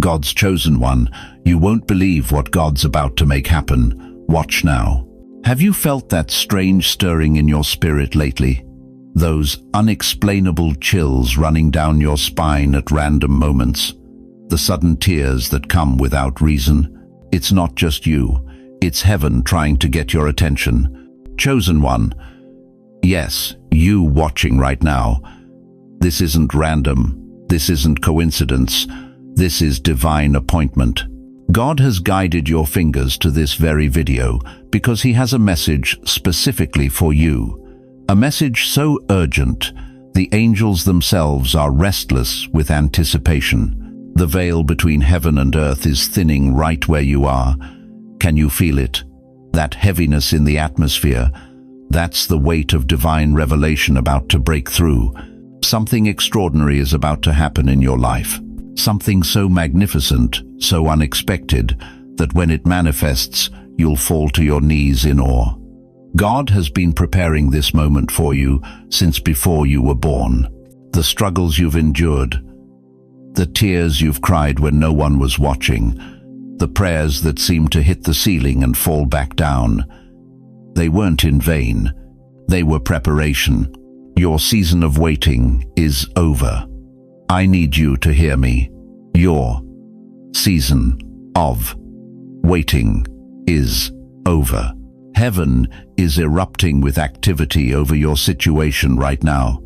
God's chosen one, you won't believe what God's about to make happen. Watch now. Have you felt that strange stirring in your spirit lately? Those unexplainable chills running down your spine at random moments? The sudden tears that come without reason? It's not just you. It's heaven trying to get your attention. Chosen one. Yes, you watching right now. This isn't random. This isn't coincidence. This is divine appointment. God has guided your fingers to this very video because He has a message specifically for you. A message so urgent, the angels themselves are restless with anticipation. The veil between heaven and earth is thinning right where you are. Can you feel it? That heaviness in the atmosphere? That's the weight of divine revelation about to break through. Something extraordinary is about to happen in your life. Something so magnificent, so unexpected, that when it manifests, you'll fall to your knees in awe. God has been preparing this moment for you since before you were born. The struggles you've endured, the tears you've cried when no one was watching, the prayers that seemed to hit the ceiling and fall back down. They weren't in vain. They were preparation. Your season of waiting is over. I need you to hear me. Your season of waiting is over. Heaven is erupting with activity over your situation right now.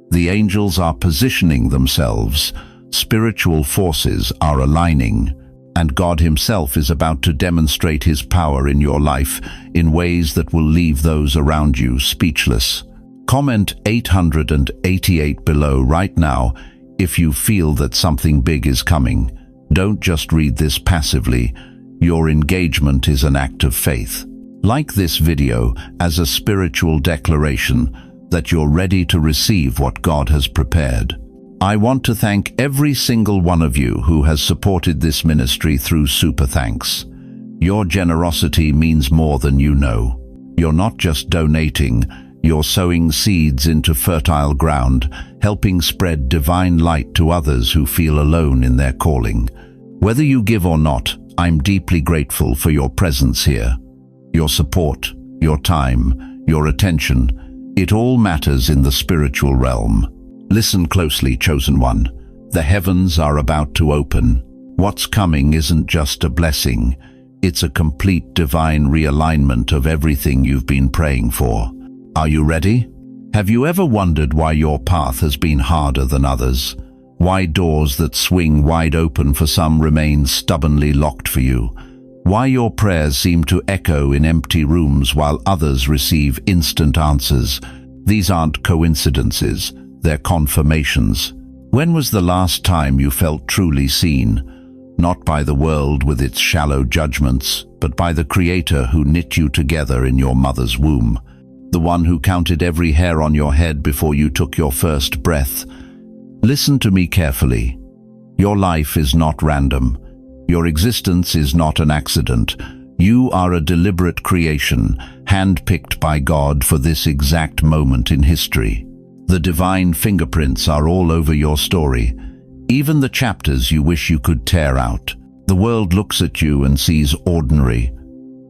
The angels are positioning themselves. Spiritual forces are aligning. And God Himself is about to demonstrate His power in your life in ways that will leave those around you speechless. Comment 888 below right now if you feel that something big is coming. Don't just read this passively. Your engagement is an act of faith. Like this video as a spiritual declaration that you're ready to receive what God has prepared. I want to thank every single one of you who has supported this ministry through Super Thanks. Your generosity means more than you know. You're not just donating, you're sowing seeds into fertile ground, helping spread divine light to others who feel alone in their calling. Whether you give or not, I'm deeply grateful for your presence here. Your support, your time, your attention, it all matters in the spiritual realm. Listen closely, chosen one. The heavens are about to open. What's coming isn't just a blessing. It's a complete divine realignment of everything you've been praying for. Are you ready? Have you ever wondered why your path has been harder than others? Why doors that swing wide open for some remain stubbornly locked for you? Why your prayers seem to echo in empty rooms while others receive instant answers? These aren't coincidences. They're confirmations. When was the last time you felt truly seen? Not by the world with its shallow judgments, but by the Creator who knit you together in your mother's womb. The one who counted every hair on your head before you took your first breath. Listen to me carefully. Your life is not random. Your existence is not an accident. You are a deliberate creation, handpicked by God for this exact moment in history. The divine fingerprints are all over your story, even the chapters you wish you could tear out. The world looks at you and sees ordinary.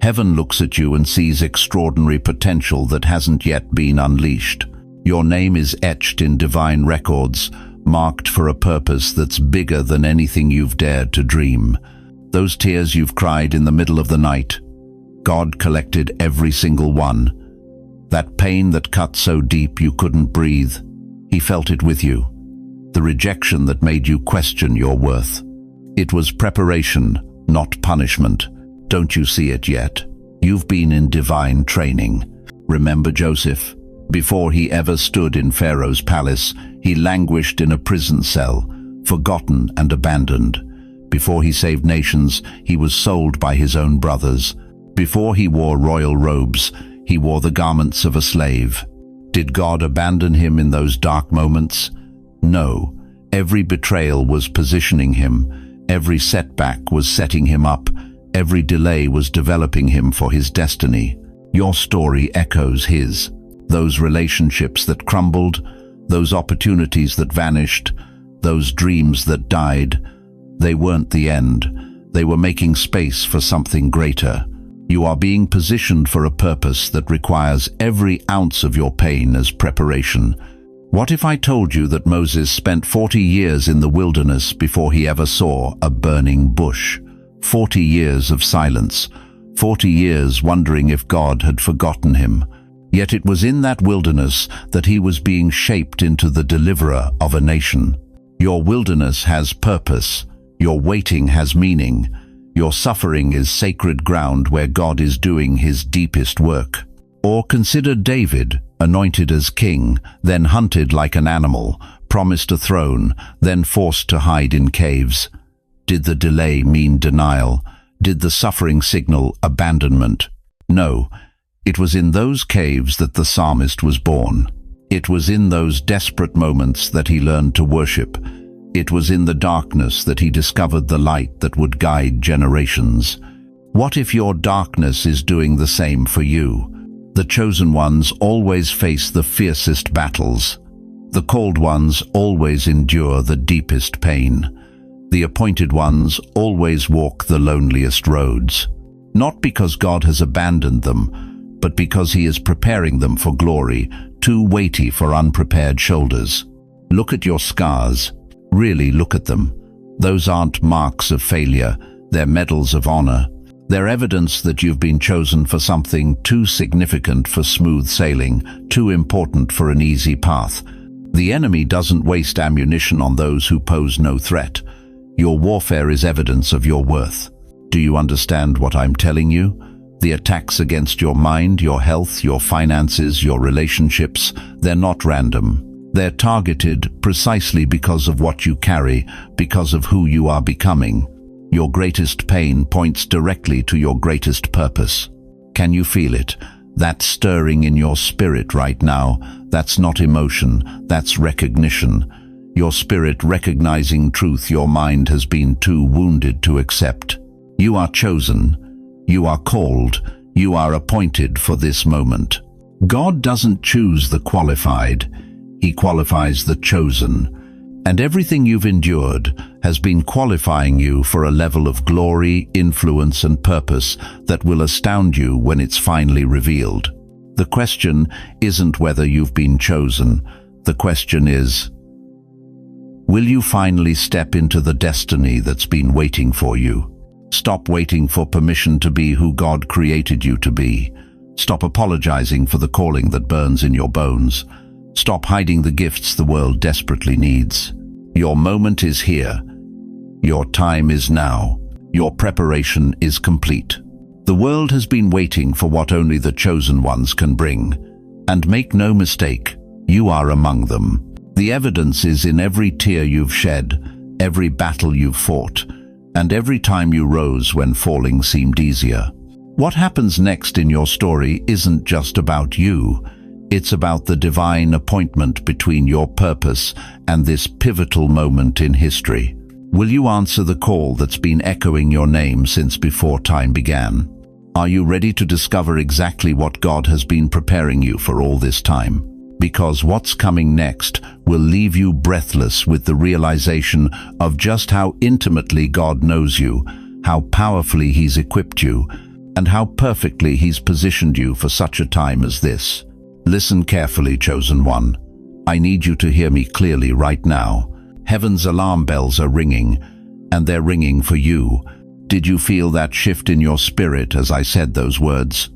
Heaven looks at you and sees extraordinary potential that hasn't yet been unleashed. Your name is etched in divine records, marked for a purpose that's bigger than anything you've dared to dream. Those tears you've cried in the middle of the night, God collected every single one. That pain that cut so deep you couldn't breathe, He felt it with you. The rejection that made you question your worth. It was preparation, not punishment. Don't you see it yet? You've been in divine training. Remember Joseph? Before he ever stood in Pharaoh's palace, he languished in a prison cell, forgotten and abandoned. Before he saved nations, he was sold by his own brothers. Before he wore royal robes, he wore the garments of a slave. Did God abandon him in those dark moments? No. Every betrayal was positioning him. Every setback was setting him up. Every delay was developing him for his destiny. Your story echoes his. Those relationships that crumbled, those opportunities that vanished, those dreams that died, They weren't the end. They were making space for something greater. You are being positioned for a purpose that requires every ounce of your pain as preparation. What if I told you that Moses spent 40 years in the wilderness before he ever saw a burning bush? 40 years of silence. 40 years wondering if God had forgotten him. Yet it was in that wilderness that he was being shaped into the deliverer of a nation. Your wilderness has purpose. Your waiting has meaning. Your suffering is sacred ground where God is doing his deepest work. Or consider David, anointed as king, then hunted like an animal, promised a throne, then forced to hide in caves. Did the delay mean denial? Did the suffering signal abandonment? No. It was in those caves that the psalmist was born. It was in those desperate moments that he learned to worship. It was in the darkness that he discovered the light that would guide generations. What if your darkness is doing the same for you? The chosen ones always face the fiercest battles. The called ones always endure the deepest pain. The appointed ones always walk the loneliest roads. Not because God has abandoned them, but because he is preparing them for glory, too weighty for unprepared shoulders. Look at your scars. Really look at them. Those aren't marks of failure, they're medals of honor. They're evidence that you've been chosen for something too significant for smooth sailing, too important for an easy path. The enemy doesn't waste ammunition on those who pose no threat. Your warfare is evidence of your worth. Do you understand what I'm telling you? The attacks against your mind, your health, your finances, your relationships, they're not random. They're targeted precisely because of what you carry, because of who you are becoming. Your greatest pain points directly to your greatest purpose. Can you feel it? That stirring in your spirit right now, that's not emotion, that's recognition. Your spirit recognizing truth your mind has been too wounded to accept. You are chosen. You are called. You are appointed for this moment. God doesn't choose the qualified. He qualifies the chosen. And everything you've endured has been qualifying you for a level of glory, influence, and purpose that will astound you when it's finally revealed. The question isn't whether you've been chosen. The question is, will you finally step into the destiny that's been waiting for you? Stop waiting for permission to be who God created you to be. Stop apologizing for the calling that burns in your bones. Stop hiding the gifts the world desperately needs. Your moment is here. Your time is now. Your preparation is complete. The world has been waiting for what only the chosen ones can bring. And make no mistake, you are among them. The evidence is in every tear you've shed, every battle you've fought, and every time you rose when falling seemed easier. What happens next in your story isn't just about you. It's about the divine appointment between your purpose and this pivotal moment in history. Will you answer the call that's been echoing your name since before time began? Are you ready to discover exactly what God has been preparing you for all this time? Because what's coming next will leave you breathless with the realization of just how intimately God knows you, how powerfully He's equipped you, and how perfectly He's positioned you for such a time as this. Listen carefully, chosen one. I need you to hear me clearly right now. Heaven's alarm bells are ringing, and they're ringing for you. Did you feel that shift in your spirit as I said those words?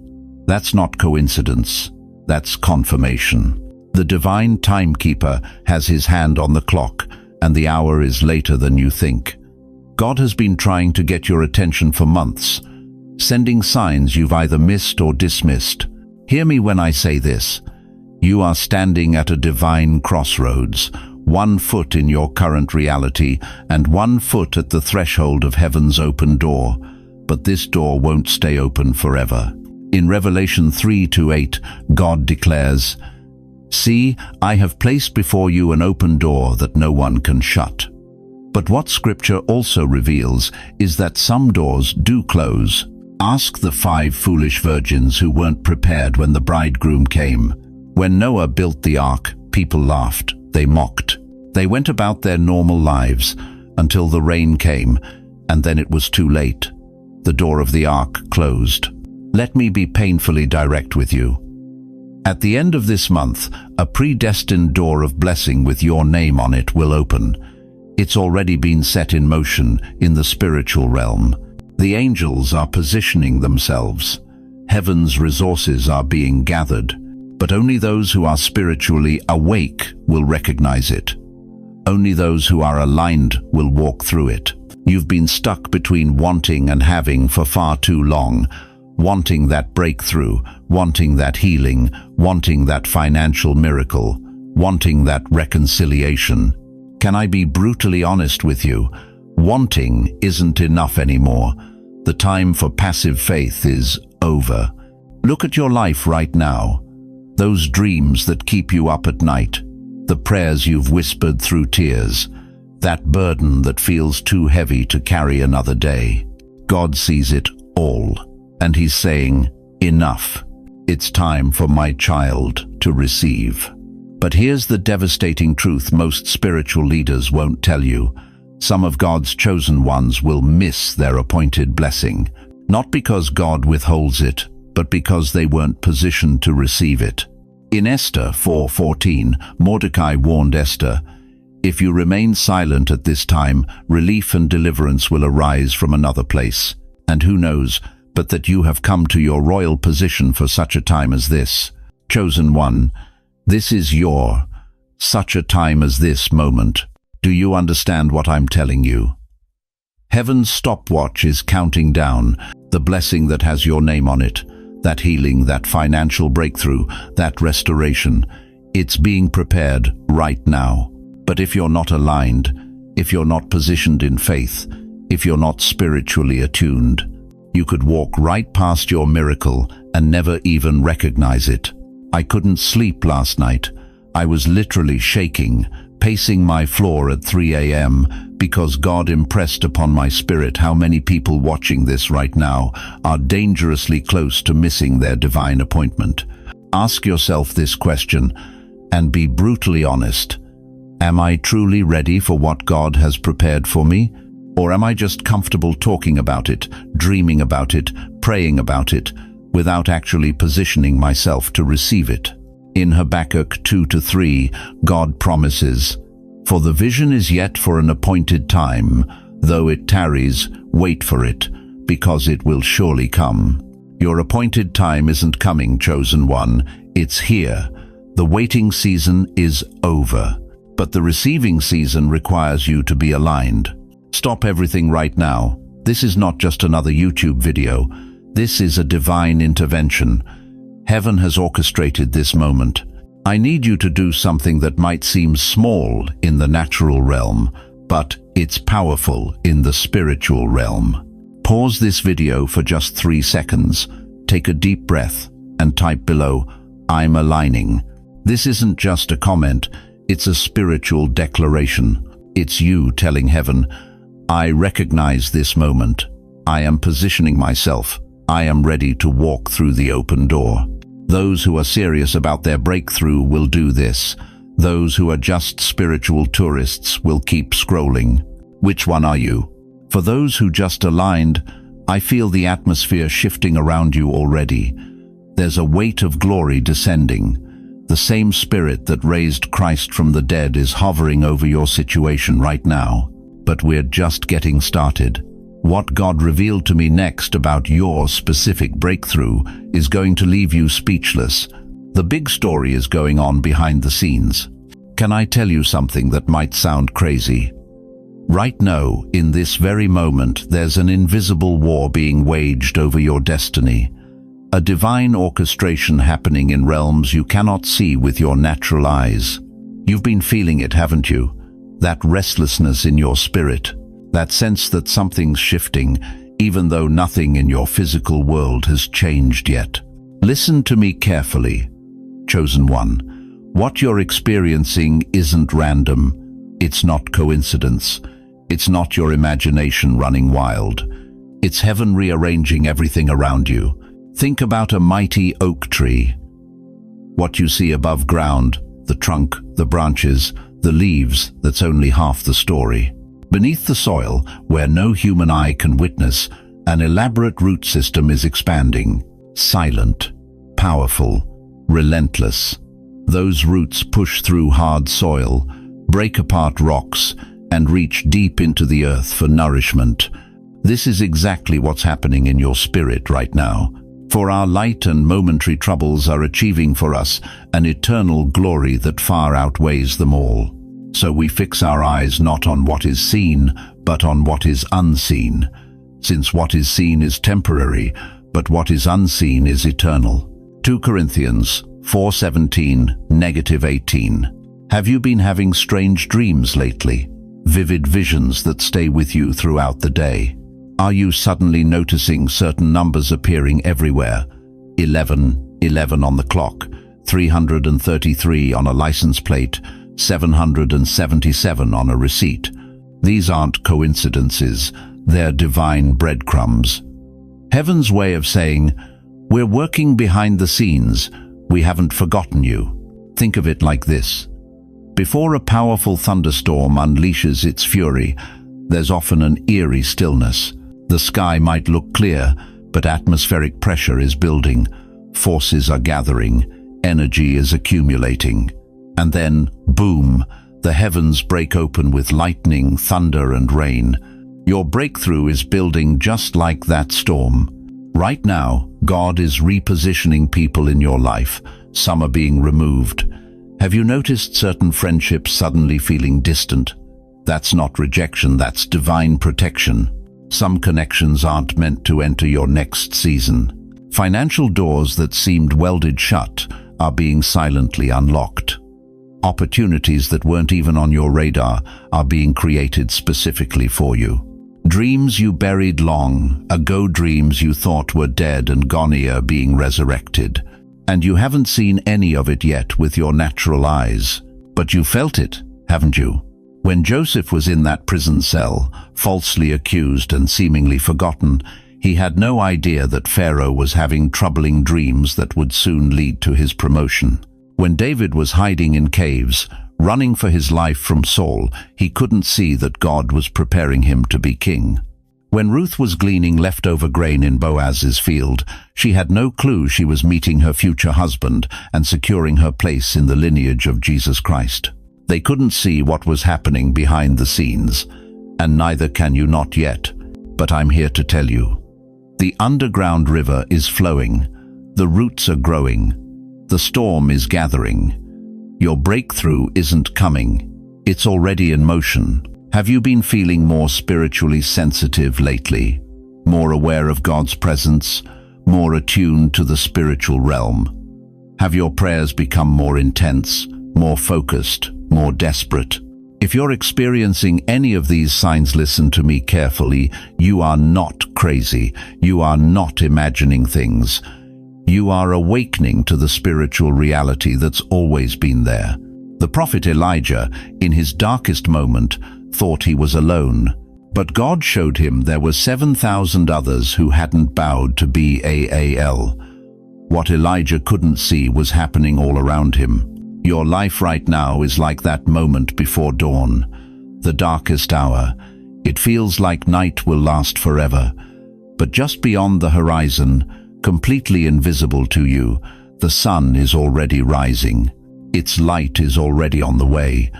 That's not coincidence. That's confirmation. The divine timekeeper has his hand on the clock, and the hour is later than you think. God has been trying to get your attention for months, sending signs you've either missed or dismissed. Hear me when I say this. You are standing at a divine crossroads, 1 foot in your current reality and 1 foot at the threshold of heaven's open door. But this door won't stay open forever. In Revelation 3:8, God declares, "See, I have placed before you an open door that no one can shut." But what Scripture also reveals is that some doors do close. Ask the 5 foolish virgins who weren't prepared when the bridegroom came. When Noah built the ark, people laughed, they mocked. They went about their normal lives, until the rain came, and then it was too late. The door of the ark closed. Let me be painfully direct with you. At the end of this month, a predestined door of blessing with your name on it will open. It's already been set in motion in the spiritual realm. The angels are positioning themselves. Heaven's resources are being gathered, but only those who are spiritually awake will recognize it. Only those who are aligned will walk through it. You've been stuck between wanting and having for far too long. Wanting that breakthrough, wanting that healing, wanting that financial miracle, wanting that reconciliation. Can I be brutally honest with you? Wanting isn't enough anymore. The time for passive faith is over. Look at your life right now. Those dreams that keep you up at night, the prayers you've whispered through tears, that burden that feels too heavy to carry another day. God sees it all, and He's saying, enough. It's time for my child to receive. But here's the devastating truth most spiritual leaders won't tell you. Some of God's chosen ones will miss their appointed blessing, not because God withholds it, but because they weren't positioned to receive it. In Esther 4:14, Mordecai warned Esther, "If you remain silent at this time, relief and deliverance will arise from another place. And who knows, but that you have come to your royal position for such a time as this." Chosen one, this is your such a time as this moment. Do you understand what I'm telling you? Heaven's stopwatch is counting down the blessing that has your name on it, that healing, that financial breakthrough, that restoration. It's being prepared right now. But if you're not aligned, if you're not positioned in faith, if you're not spiritually attuned, you could walk right past your miracle and never even recognize it. I couldn't sleep last night. I was literally shaking, pacing my floor at 3 a.m. because God impressed upon my spirit how many people watching this right now are dangerously close to missing their divine appointment. Ask yourself this question and be brutally honest. Am I truly ready for what God has prepared for me? Or am I just comfortable talking about it, dreaming about it, praying about it, without actually positioning myself to receive it? In Habakkuk 2-3, God promises, "For the vision is yet for an appointed time, though it tarries, wait for it, because it will surely come." Your appointed time isn't coming, chosen one. It's here. The waiting season is over. But the receiving season requires you to be aligned. Stop everything right now. This is not just another YouTube video. This is a divine intervention. Heaven has orchestrated this moment. I need you to do something that might seem small in the natural realm, but it's powerful in the spiritual realm. Pause this video for just 3 seconds, take a deep breath, and type below, "I'm aligning." This isn't just a comment, it's a spiritual declaration. It's you telling heaven, "I recognize this moment. I am positioning myself. I am ready to walk through the open door." Those who are serious about their breakthrough will do this. Those who are just spiritual tourists will keep scrolling. Which one are you? For those who just aligned, I feel the atmosphere shifting around you already. There's a weight of glory descending. The same Spirit that raised Christ from the dead is hovering over your situation right now. But we're just getting started. What God revealed to me next about your specific breakthrough is going to leave you speechless. The big story is going on behind the scenes. Can I tell you something that might sound crazy? Right now, in this very moment, there's an invisible war being waged over your destiny. A divine orchestration happening in realms you cannot see with your natural eyes. You've been feeling it, haven't you? That restlessness in your spirit. That sense that something's shifting, even though nothing in your physical world has changed yet. Listen to me carefully, chosen one. What you're experiencing isn't random. It's not coincidence. It's not your imagination running wild. It's heaven rearranging everything around you. Think about a mighty oak tree. What you see above ground, the trunk, the branches, the leaves, that's only half the story. Beneath the soil, where no human eye can witness, an elaborate root system is expanding. Silent, powerful, relentless. Those roots push through hard soil, break apart rocks, and reach deep into the earth for nourishment. This is exactly what's happening in your spirit right now. For our light and momentary troubles are achieving for us an eternal glory that far outweighs them all. So we fix our eyes not on what is seen, but on what is unseen. Since what is seen is temporary, but what is unseen is eternal. 2 Corinthians 4:17-18. Have you been having strange dreams lately? Vivid visions that stay with you throughout the day? Are you suddenly noticing certain numbers appearing everywhere? 11, 11 on the clock, 333 on a license plate, 777 on a receipt. These aren't coincidences, they're divine breadcrumbs. Heaven's way of saying, we're working behind the scenes, we haven't forgotten you. Think of it like this. Before a powerful thunderstorm unleashes its fury, there's often an eerie stillness. The sky might look clear, but atmospheric pressure is building. Forces are gathering, energy is accumulating. And then, boom, the heavens break open with lightning, thunder, and rain. Your breakthrough is building just like that storm. Right now, God is repositioning people in your life. Some are being removed. Have you noticed certain friendships suddenly feeling distant? That's not rejection, that's divine protection. Some connections aren't meant to enter your next season. Financial doors that seemed welded shut are being silently unlocked. Opportunities that weren't even on your radar are being created specifically for you. Dreams you buried long ago, dreams you thought were dead and gone, are being resurrected. And you haven't seen any of it yet with your natural eyes. But you felt it, haven't you? When Joseph was in that prison cell, falsely accused and seemingly forgotten, he had no idea that Pharaoh was having troubling dreams that would soon lead to his promotion. When David was hiding in caves, running for his life from Saul, he couldn't see that God was preparing him to be king. When Ruth was gleaning leftover grain in Boaz's field, she had no clue she was meeting her future husband and securing her place in the lineage of Jesus Christ. They couldn't see what was happening behind the scenes, and neither can you not yet, but I'm here to tell you. The underground river is flowing, the roots are growing, the storm is gathering. Your breakthrough isn't coming, it's already in motion. Have you been feeling more spiritually sensitive lately? More aware of God's presence? More attuned to the spiritual realm? Have your prayers become more intense, more focused, more desperate? If you're experiencing any of these signs, listen to me carefully. You are not crazy. You are not imagining things. You are awakening to the spiritual reality that's always been there. The prophet Elijah, in his darkest moment, thought he was alone. But God showed him there were 7,000 others who hadn't bowed to Baal. What Elijah couldn't see was happening all around him. Your life right now is like that moment before dawn, the darkest hour. It feels like night will last forever. But just beyond the horizon, completely invisible to you, the sun is already rising. Its light is already on the way.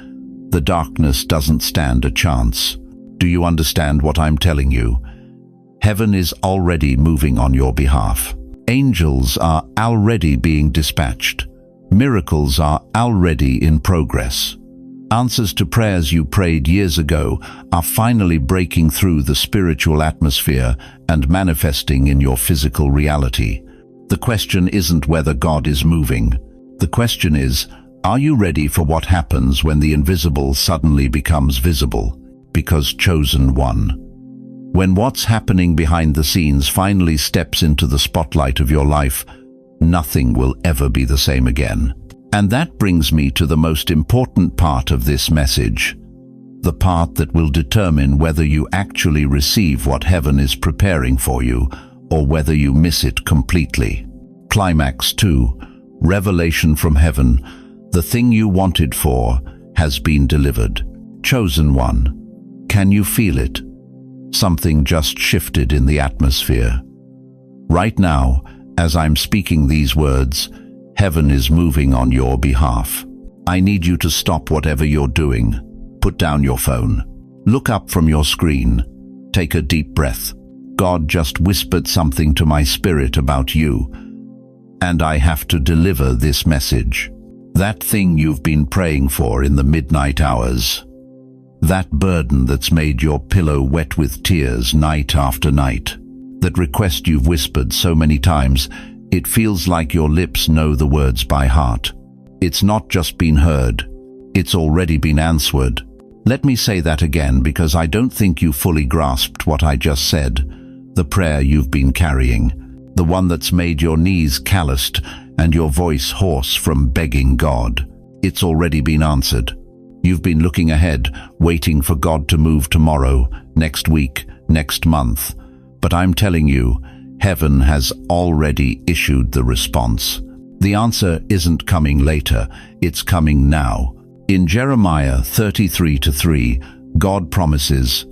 The darkness doesn't stand a chance. Do you understand what I'm telling you? Heaven is already moving on your behalf. Angels are already being dispatched. Miracles are already in progress. Answers to prayers you prayed years ago are finally breaking through the spiritual atmosphere and manifesting in your physical reality. The question isn't whether God is moving. The question is, are you ready for what happens when the invisible suddenly becomes visible? Because chosen one. When what's happening behind the scenes finally steps into the spotlight of your life, nothing will ever be the same again. And that brings me to the most important part of this message, the part that will determine whether you actually receive what heaven is preparing for you or whether you miss it completely. Climax 2, revelation from heaven. The thing you wanted for has been delivered. Chosen one. Can you feel it? Something just shifted in the atmosphere. Right now, as I'm speaking these words, heaven is moving on your behalf. I need you to stop whatever you're doing. Put down your phone. Look up from your screen. Take a deep breath. God just whispered something to my spirit about you, and I have to deliver this message. That thing you've been praying for in the midnight hours. That burden that's made your pillow wet with tears night after night. That request you've whispered so many times, it feels like your lips know the words by heart. It's not just been heard, it's already been answered. Let me say that again, because I don't think you fully grasped what I just said. The prayer you've been carrying, the one that's made your knees calloused and your voice hoarse from begging God. It's already been answered. You've been looking ahead, waiting for God to move tomorrow, next week, next month. But I'm telling you, heaven has already issued the response. The answer isn't coming later, it's coming now. In Jeremiah 33:3, God promises,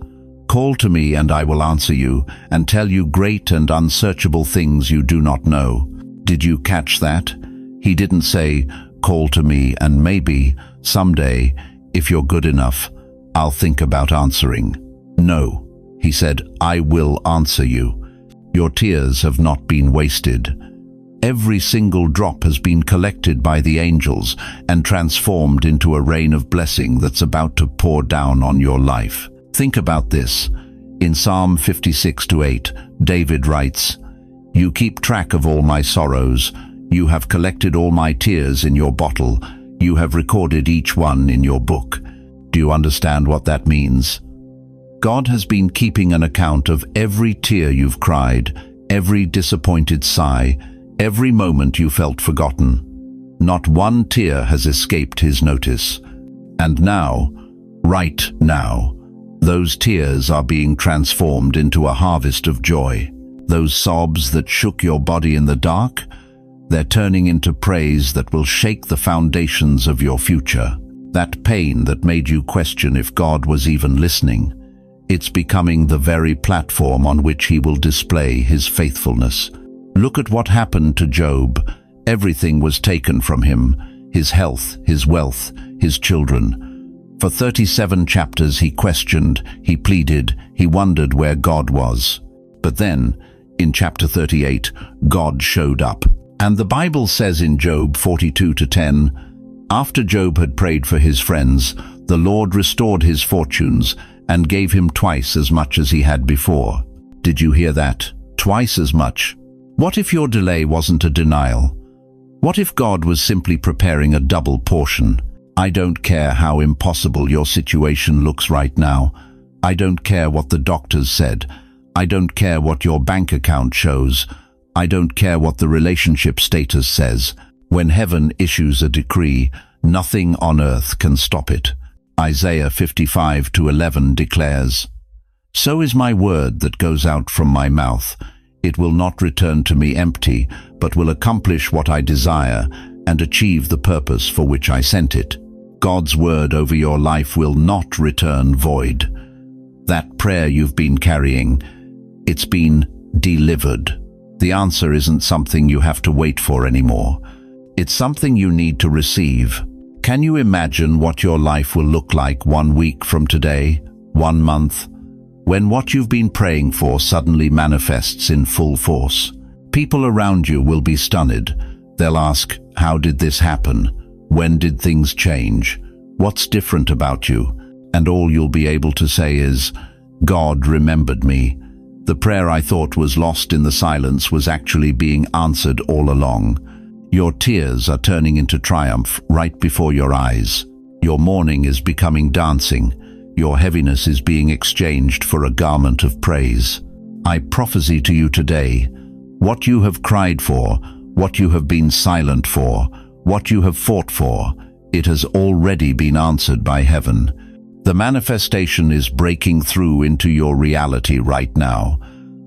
"Call to me and I will answer you, and tell you great and unsearchable things you do not know." Did you catch that? He didn't say, "Call to me and maybe, someday, if you're good enough, I'll think about answering." No, he said, "I will answer you." Your tears have not been wasted. Every single drop has been collected by the angels and transformed into a rain of blessing that's about to pour down on your life. Think about this. In Psalm 56:8, David writes, "You keep track of all my sorrows. You have collected all my tears in your bottle. You have recorded each one in your book." Do you understand what that means? God has been keeping an account of every tear you've cried, every disappointed sigh, every moment you felt forgotten. Not one tear has escaped his notice. And now, right now, those tears are being transformed into a harvest of joy. Those sobs that shook your body in the dark, they're turning into praise that will shake the foundations of your future. That pain that made you question if God was even listening, it's becoming the very platform on which he will display his faithfulness. Look at what happened to Job. Everything was taken from him, his health, his wealth, his children. For 37 chapters he questioned, he pleaded, he wondered where God was. But then, in chapter 38, God showed up. And the Bible says in Job 42:10, after Job had prayed for his friends, the Lord restored his fortunes and gave him twice as much as he had before. Did you hear that? Twice as much. What if your delay wasn't a denial? What if God was simply preparing a double portion? I don't care how impossible your situation looks right now. I don't care what the doctors said. I don't care what your bank account shows. I don't care what the relationship status says. When heaven issues a decree, nothing on earth can stop it. Isaiah 55:11 declares, "So is my word that goes out from my mouth. It will not return to me empty, but will accomplish what I desire and achieve the purpose for which I sent it." God's word over your life will not return void. That prayer you've been carrying, it's been delivered. The answer isn't something you have to wait for anymore. It's something you need to receive. Can you imagine what your life will look like 1 week from today, 1 month, when what you've been praying for suddenly manifests in full force? People around you will be stunned. They'll ask, "How did this happen? When did things change? What's different about you?" And all you'll be able to say is, "God remembered me. The prayer I thought was lost in the silence was actually being answered all along." Your tears are turning into triumph right before your eyes. Your mourning is becoming dancing. Your heaviness is being exchanged for a garment of praise. I prophesy to you today, what you have cried for, what you have been silent for, what you have fought for, it has already been answered by heaven. The manifestation is breaking through into your reality right now.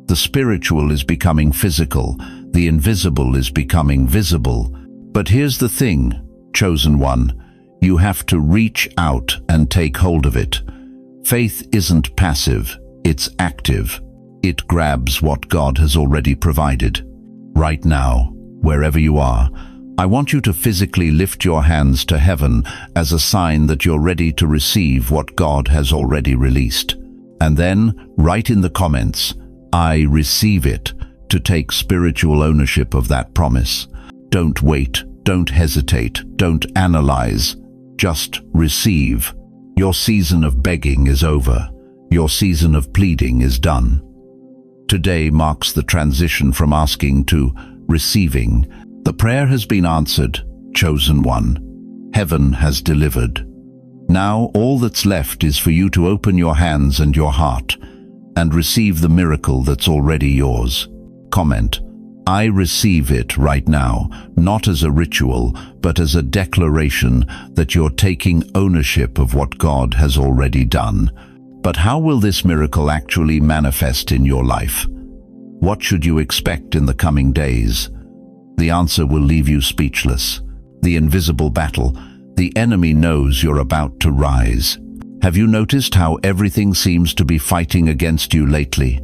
The spiritual is becoming physical. The invisible is becoming visible. But here's the thing, chosen one, you have to reach out and take hold of it. Faith isn't passive, it's active. It grabs what God has already provided. Right now, wherever you are, I want you to physically lift your hands to heaven as a sign that you're ready to receive what God has already released. And then write in the comments, "I receive it," to take spiritual ownership of that promise. Don't wait, don't hesitate, don't analyze. Just receive. Your season of begging is over. Your season of pleading is done. Today marks the transition from asking to receiving. The prayer has been answered, chosen one. Heaven has delivered. Now all that's left is for you to open your hands and your heart and receive the miracle that's already yours. Comment, "I receive it" right now, not as a ritual, but as a declaration that you're taking ownership of what God has already done. But how will this miracle actually manifest in your life? What should you expect in the coming days? The answer will leave you speechless. The invisible battle. The enemy knows you're about to rise. Have you noticed how everything seems to be fighting against you lately?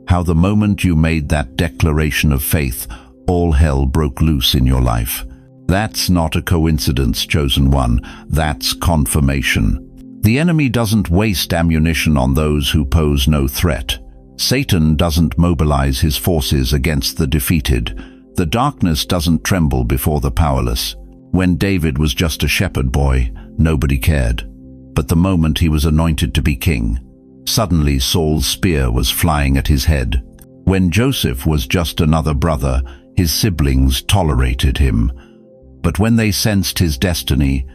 How the moment you made that declaration of faith, all hell broke loose in your life? That's not a coincidence, chosen one. That's confirmation. The enemy doesn't waste ammunition on those who pose no threat. Satan doesn't mobilize his forces against the defeated. The darkness doesn't tremble before the powerless. When David was just a shepherd boy, nobody cared. But the moment he was anointed to be king, suddenly Saul's spear was flying at his head. When Joseph was just another brother, his siblings tolerated him. But when they sensed his destiny,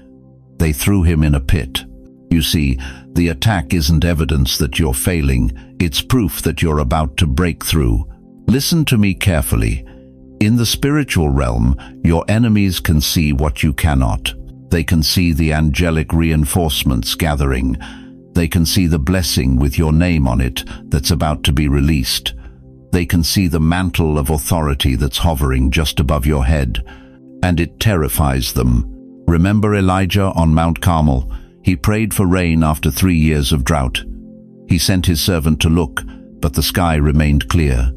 they threw him in a pit. You see, the attack isn't evidence that you're failing, it's proof that you're about to break through. Listen to me carefully. In the spiritual realm, your enemies can see what you cannot. They can see the angelic reinforcements gathering. They can see the blessing with your name on it that's about to be released. They can see the mantle of authority that's hovering just above your head, and it terrifies them. Remember Elijah on Mount Carmel? He prayed for rain after 3 years of drought. He sent his servant to look, but the sky remained clear.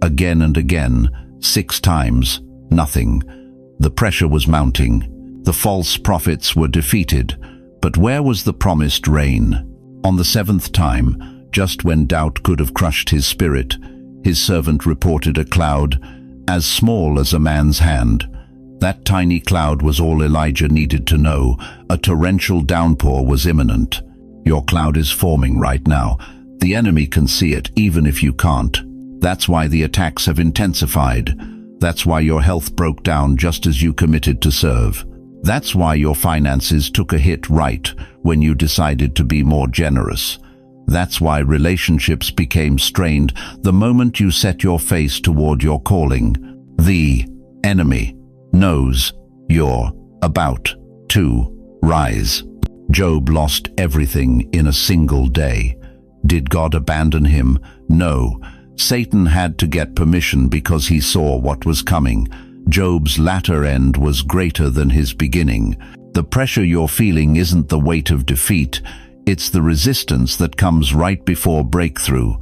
Again and again, 6 times, nothing. The pressure was mounting. The false prophets were defeated, but where was the promised rain? On the 7th time, just when doubt could have crushed his spirit, his servant reported a cloud as small as a man's hand. That tiny cloud was all Elijah needed to know. A torrential downpour was imminent. Your cloud is forming right now. The enemy can see it, even if you can't. That's why the attacks have intensified. That's why your health broke down just as you committed to serve. That's why your finances took a hit right when you decided to be more generous. That's why relationships became strained the moment you set your face toward your calling. The enemy knows you're about to rise. Job lost everything in a single day. Did God abandon him? No. Satan had to get permission because he saw what was coming. Job's latter end was greater than his beginning. The pressure you're feeling isn't the weight of defeat. It's the resistance that comes right before breakthrough.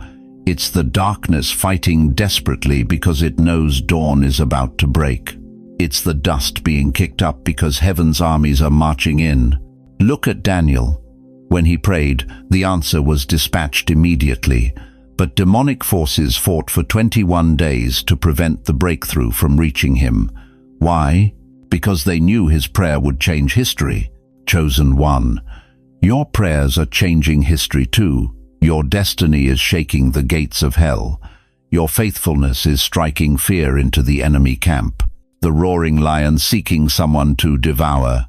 It's the darkness fighting desperately because it knows dawn is about to break. It's the dust being kicked up because heaven's armies are marching in. Look at Daniel. When he prayed, the answer was dispatched immediately. But demonic forces fought for 21 days to prevent the breakthrough from reaching him. Why? Because they knew his prayer would change history. Chosen one. Your prayers are changing history too. Your destiny is shaking the gates of hell. Your faithfulness is striking fear into the enemy camp. The roaring lion seeking someone to devour.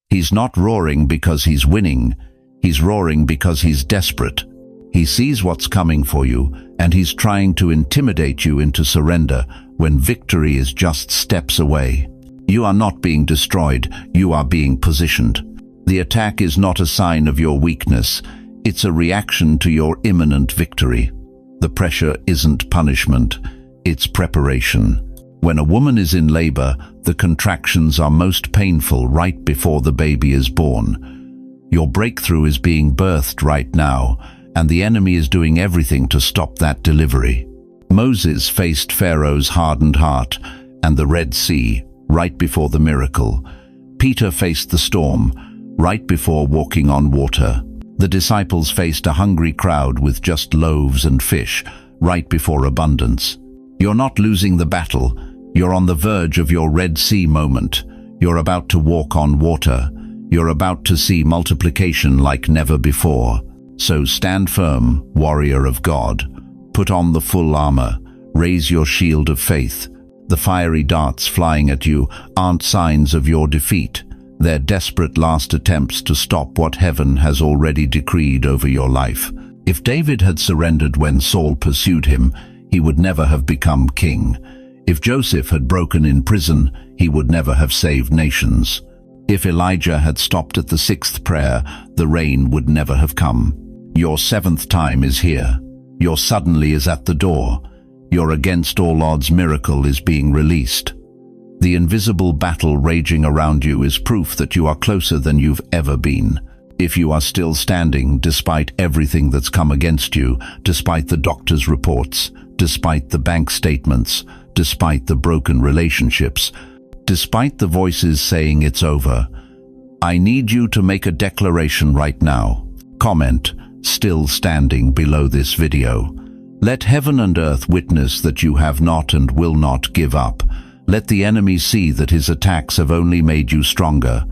He's not roaring because he's winning. He's roaring because he's desperate. He sees what's coming for you, and he's trying to intimidate you into surrender when victory is just steps away. You are not being destroyed, you are being positioned. The attack is not a sign of your weakness, it's a reaction to your imminent victory. The pressure isn't punishment, it's preparation. When a woman is in labor, the contractions are most painful right before the baby is born. Your breakthrough is being birthed right now, and the enemy is doing everything to stop that delivery. Moses faced Pharaoh's hardened heart and the Red Sea right before the miracle. Peter faced the storm right before walking on water. The disciples faced a hungry crowd with just loaves and fish right before abundance. You're not losing the battle. You're on the verge of your Red Sea moment. You're about to walk on water. You're about to see multiplication like never before. So stand firm, warrior of God. Put on the full armor. Raise your shield of faith. The fiery darts flying at you aren't signs of your defeat. They're desperate last attempts to stop what heaven has already decreed over your life. If David had surrendered when Saul pursued him, he would never have become king. If Joseph had broken in prison, he would never have saved nations. If Elijah had stopped at the 6th prayer, the rain would never have come. Your 7th time is here. Your suddenly is at the door. Your against all odds miracle is being released. The invisible battle raging around you is proof that you are closer than you've ever been. If you are still standing despite everything that's come against you, despite the doctor's reports, despite the bank statements, despite the broken relationships, despite the voices saying it's over, I need you to make a declaration right now. Comment, still standing, below this video. Let heaven and earth witness that you have not and will not give up. Let the enemy see that his attacks have only made you stronger.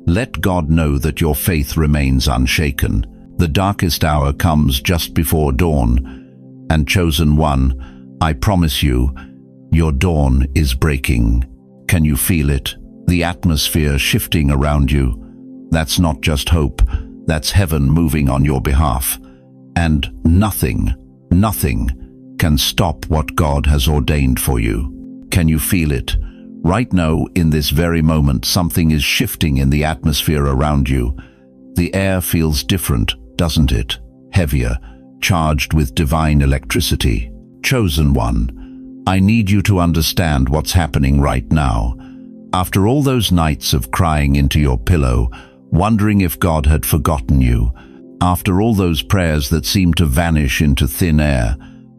Let God know that your faith remains unshaken. The darkest hour comes just before dawn. And chosen one, I promise you, your dawn is breaking. Can you feel it? The atmosphere shifting around you. That's not just hope. That's heaven moving on your behalf. And nothing can stop what God has ordained for you. Can you feel it? Right now, in this very moment, something is shifting in the atmosphere around you. The air feels different, doesn't it? Heavier, charged with divine electricity. Chosen one, I need you to understand what's happening right now. After all those nights of crying into your pillow, wondering if God had forgotten you, after all those prayers that seemed to vanish into thin air,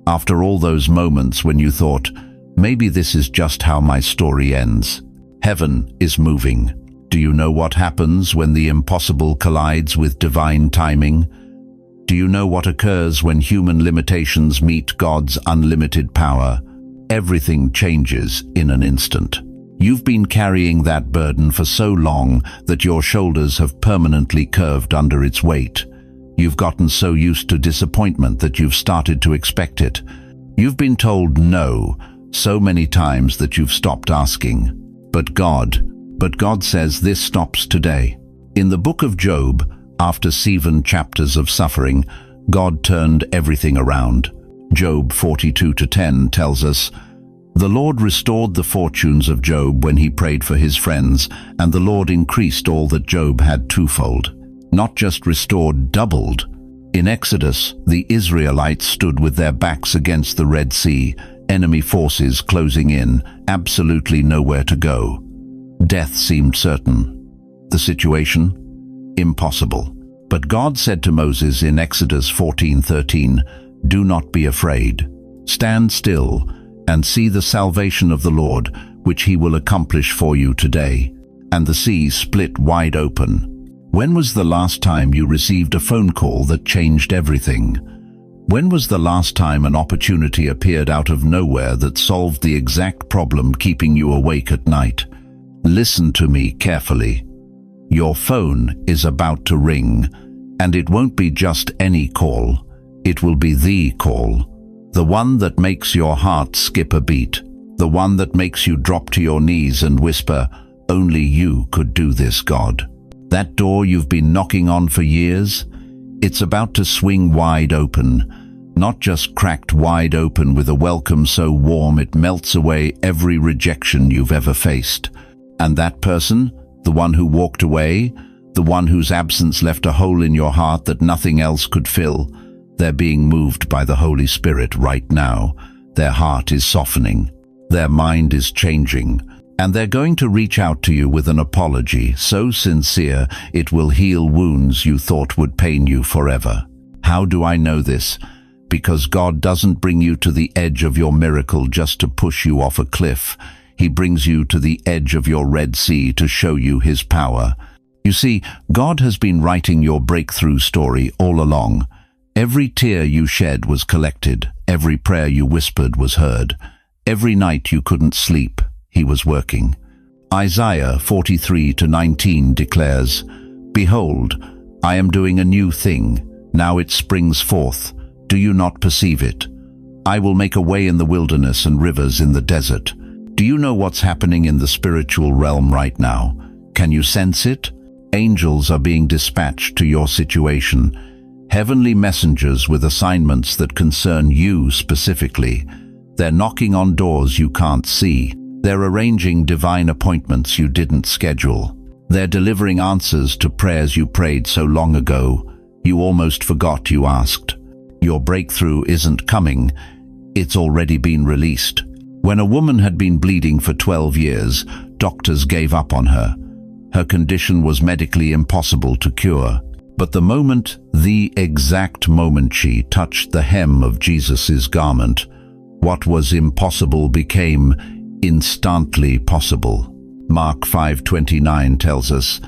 after all those moments when you thought, maybe this is just how my story ends, heaven is moving. Do you know what happens when the impossible collides with divine timing? Do you know what occurs when human limitations meet God's unlimited power? Everything changes in an instant. You've been carrying that burden for so long that your shoulders have permanently curved under its weight. You've gotten so used to disappointment that you've started to expect it. You've been told no so many times that you've stopped asking. But God says this stops today. In the book of Job, after 7 chapters of suffering, God turned everything around. Job 42:10 tells us, the Lord restored the fortunes of Job when he prayed for his friends, and the Lord increased all that Job had twofold. Not just restored, doubled. In Exodus, the Israelites stood with their backs against the Red Sea, enemy forces closing in, absolutely nowhere to go. Death seemed certain. The situation? Impossible. But God said to Moses in Exodus 14:13, do not be afraid. Stand still and see the salvation of the Lord, which he will accomplish for you today. And the sea split wide open. When was the last time you received a phone call that changed everything? When was the last time an opportunity appeared out of nowhere that solved the exact problem keeping you awake at night? Listen to me carefully. Your phone is about to ring, and it won't be just any call. It will be the call. The one that makes your heart skip a beat. The one that makes you drop to your knees and whisper, only you could do this, God. That door you've been knocking on for years, it's about to swing wide open. Not just cracked wide open with a welcome so warm it melts away every rejection you've ever faced. And that person, the one who walked away, the one whose absence left a hole in your heart that nothing else could fill, they're being moved by the Holy Spirit right now. Their heart is softening. Their mind is changing. And they're going to reach out to you with an apology so sincere it will heal wounds you thought would pain you forever. How do I know this? Because God doesn't bring you to the edge of your miracle just to push you off a cliff. He brings you to the edge of your Red Sea to show you His power. You see, God has been writing your breakthrough story all along. Every tear you shed was collected. Every prayer you whispered was heard. Every night you couldn't sleep, He was working. Isaiah 43:19 declares, "Behold, I am doing a new thing. Now it springs forth. Do you not perceive it? I will make a way in the wilderness and rivers in the desert." Do you know what's happening in the spiritual realm right now? Can you sense it? Angels are being dispatched to your situation. Heavenly messengers with assignments that concern you specifically. They're knocking on doors you can't see. They're arranging divine appointments you didn't schedule. They're delivering answers to prayers you prayed so long ago, you almost forgot you asked. Your breakthrough isn't coming, it's already been released. When a woman had been bleeding for 12 years, doctors gave up on her. Her condition was medically impossible to cure. But the exact moment she touched the hem of Jesus' garment, what was impossible became instantly possible. Mark 5:29 tells us,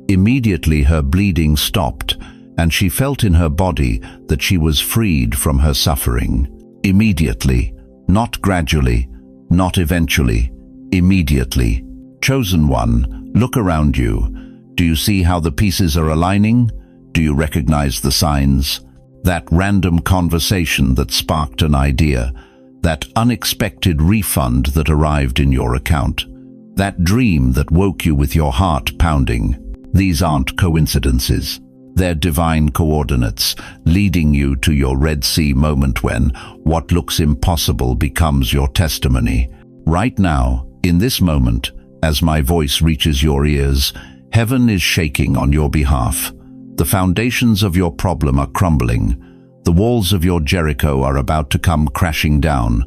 "Immediately her bleeding stopped, and she felt in her body that she was freed from her suffering." Immediately, not gradually, not eventually, immediately. Chosen one, look around you. Do you see how the pieces are aligning? Do you recognize the signs? That random conversation that sparked an idea, that unexpected refund that arrived in your account, that dream that woke you with your heart pounding. These aren't coincidences. They're divine coordinates, leading you to your Red Sea moment when what looks impossible becomes your testimony. Right now, in this moment, as my voice reaches your ears, heaven is shaking on your behalf. The foundations of your problem are crumbling. The walls of your Jericho are about to come crashing down.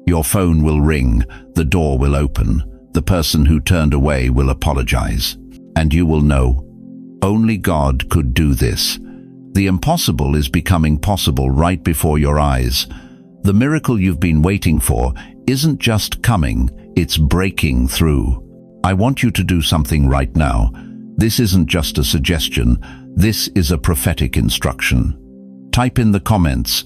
Your phone will ring, the door will open, the person who turned away will apologize. And you will know, only God could do this. The impossible is becoming possible right before your eyes. The miracle you've been waiting for isn't just coming, it's breaking through. I want you to do something right now. This isn't just a suggestion, this is a prophetic instruction. Type in the comments,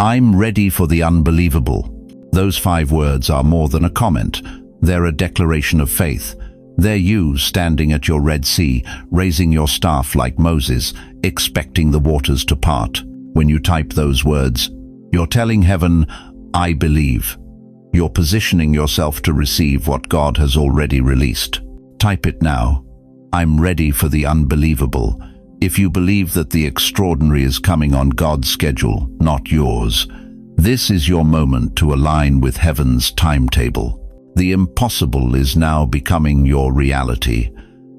"I'm ready for the unbelievable." Those 5 words are more than a comment, they're a declaration of faith. They're you standing at your Red Sea, raising your staff like Moses, expecting the waters to part. When you type those words, you're telling heaven, "I believe." You're positioning yourself to receive what God has already released. Type it now. I'm ready for the unbelievable. If you believe that the extraordinary is coming on God's schedule, not yours, this is your moment to align with heaven's timetable. The impossible is now becoming your reality,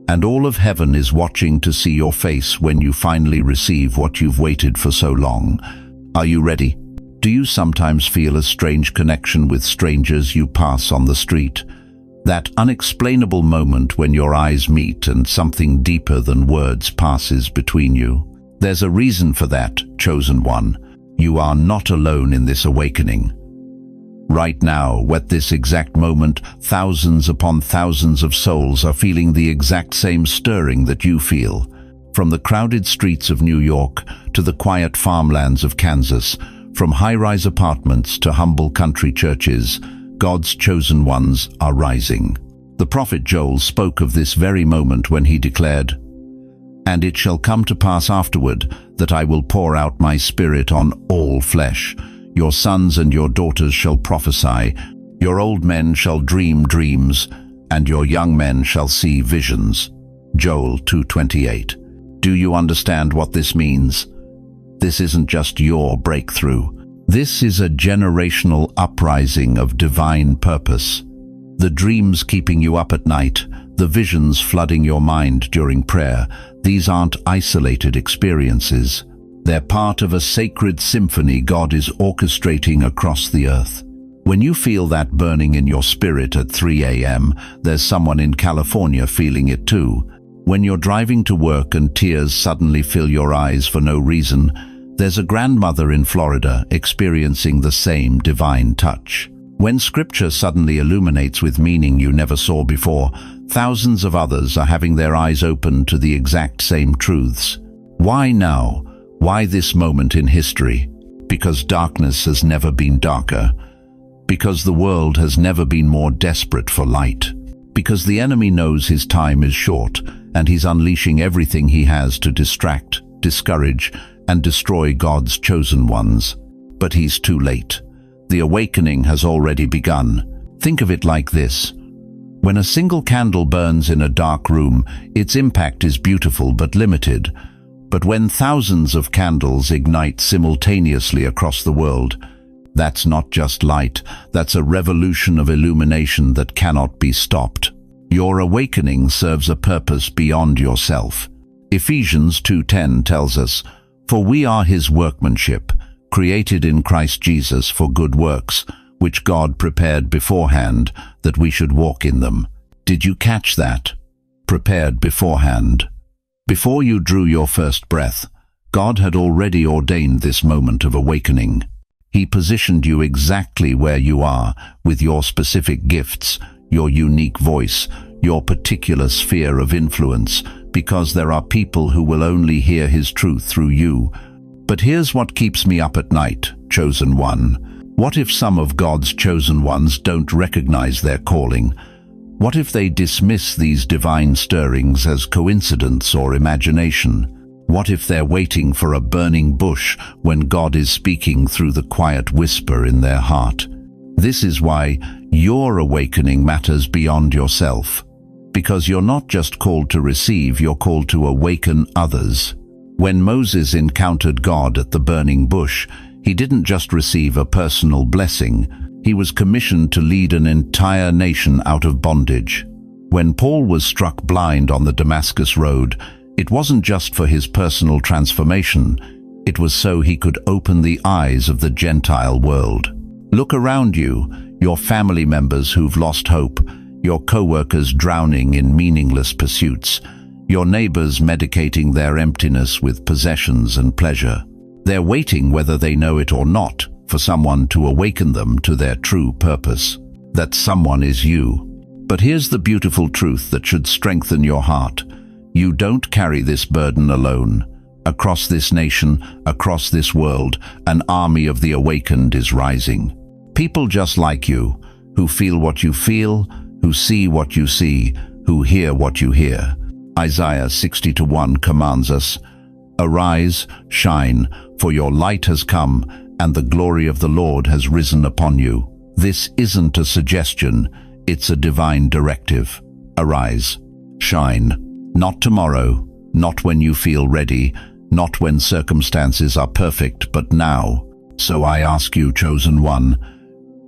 and all of heaven is watching to see your face when you finally receive what you've waited for so long. Are you ready? Do you sometimes feel a strange connection with strangers you pass on the street? That unexplainable moment when your eyes meet and something deeper than words passes between you. There's a reason for that, chosen one. You are not alone in this awakening. Right now, at this exact moment, thousands upon thousands of souls are feeling the exact same stirring that you feel. From the crowded streets of New York to the quiet farmlands of Kansas, from high-rise apartments to humble country churches, God's chosen ones are rising. The prophet Joel spoke of this very moment when he declared, "And it shall come to pass afterward that I will pour out my spirit on all flesh. Your sons and your daughters shall prophesy, your old men shall dream dreams, and your young men shall see visions." Joel 2:28. Do you understand what this means? This isn't just your breakthrough. This is a generational uprising of divine purpose. The dreams keeping you up at night, the visions flooding your mind during prayer, these aren't isolated experiences. They're part of a sacred symphony God is orchestrating across the earth. When you feel that burning in your spirit at 3 a.m., there's someone in California feeling it too. When you're driving to work and tears suddenly fill your eyes for no reason, there's a grandmother in Florida experiencing the same divine touch. When scripture suddenly illuminates with meaning you never saw before, thousands of others are having their eyes opened to the exact same truths. Why now? Why this moment in history? Because darkness has never been darker. Because the world has never been more desperate for light. Because the enemy knows his time is short, and he's unleashing everything he has to distract, discourage, and destroy God's chosen ones. But he's too late. The awakening has already begun. Think of it like this. When a single candle burns in a dark room, its impact is beautiful but limited. But when thousands of candles ignite simultaneously across the world, that's not just light, that's a revolution of illumination that cannot be stopped. Your awakening serves a purpose beyond yourself. Ephesians 2:10 tells us, "For we are his workmanship, created in Christ Jesus for good works, which God prepared beforehand that we should walk in them." Did you catch that? Prepared beforehand. Before you drew your first breath, God had already ordained this moment of awakening. He positioned you exactly where you are, with your specific gifts, your unique voice, your particular sphere of influence, because there are people who will only hear his truth through you. But here's what keeps me up at night, chosen one. What if some of God's chosen ones don't recognize their calling? What if they dismiss these divine stirrings as coincidence or imagination? What if they're waiting for a burning bush when God is speaking through the quiet whisper in their heart? This is why your awakening matters beyond yourself. Because you're not just called to receive, you're called to awaken others. When Moses encountered God at the burning bush, he didn't just receive a personal blessing, he was commissioned to lead an entire nation out of bondage. When Paul was struck blind on the Damascus road, it wasn't just for his personal transformation, it was so he could open the eyes of the Gentile world. Look around you, your family members who've lost hope, your co-workers drowning in meaningless pursuits, your neighbors medicating their emptiness with possessions and pleasure. They're waiting, whether they know it or not, for someone to awaken them to their true purpose. That someone is you. But here's the beautiful truth that should strengthen your heart. You don't carry this burden alone. Across this nation, across this world, an army of the awakened is rising. People just like you, who feel what you feel, who see what you see, who hear what you hear. Isaiah 60:1 commands us, "Arise, shine, for your light has come, and the glory of the Lord has risen upon you." This isn't a suggestion, it's a divine directive. Arise, shine. Not tomorrow, not when you feel ready, not when circumstances are perfect, but now. So I ask you, chosen one,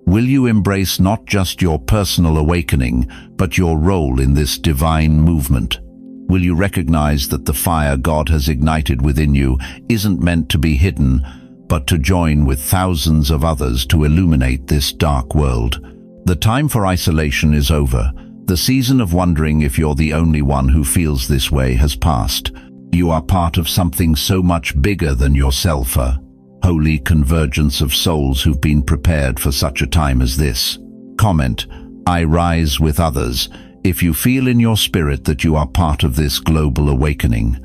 will you embrace not just your personal awakening, but your role in this divine movement? Will you recognize that the fire God has ignited within you isn't meant to be hidden, but to join with thousands of others to illuminate this dark world? The time for isolation is over. The season of wondering if you're the only one who feels this way has passed. You are part of something so much bigger than yourself, a holy convergence of souls who've been prepared for such a time as this. Comment, "I rise with others," if you feel in your spirit that you are part of this global awakening.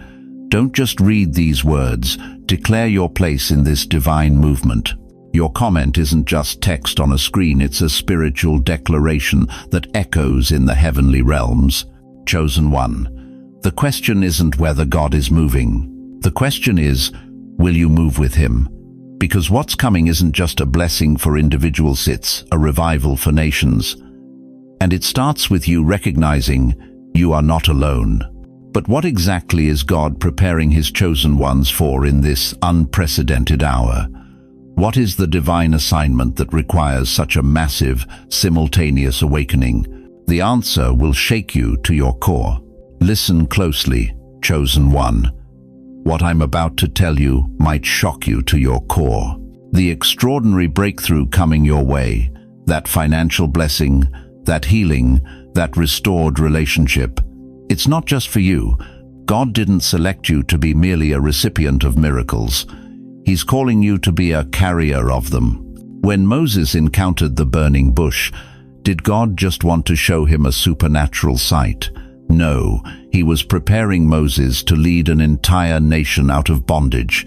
Don't just read these words, declare your place in this divine movement. Your comment isn't just text on a screen, it's a spiritual declaration that echoes in the heavenly realms. Chosen one, the question isn't whether God is moving. The question is, will you move with him? Because what's coming isn't just a blessing for individuals, it's a revival for nations. And it starts with you recognizing you are not alone. But what exactly is God preparing his chosen ones for in this unprecedented hour? What is the divine assignment that requires such a massive, simultaneous awakening? The answer will shake you to your core. Listen closely, chosen one. What I'm about to tell you might shock you to your core. The extraordinary breakthrough coming your way, that financial blessing, that healing, that restored relationship. It's not just for you. God didn't select you to be merely a recipient of miracles. He's calling you to be a carrier of them. When Moses encountered the burning bush, did God just want to show him a supernatural sight? No, he was preparing Moses to lead an entire nation out of bondage.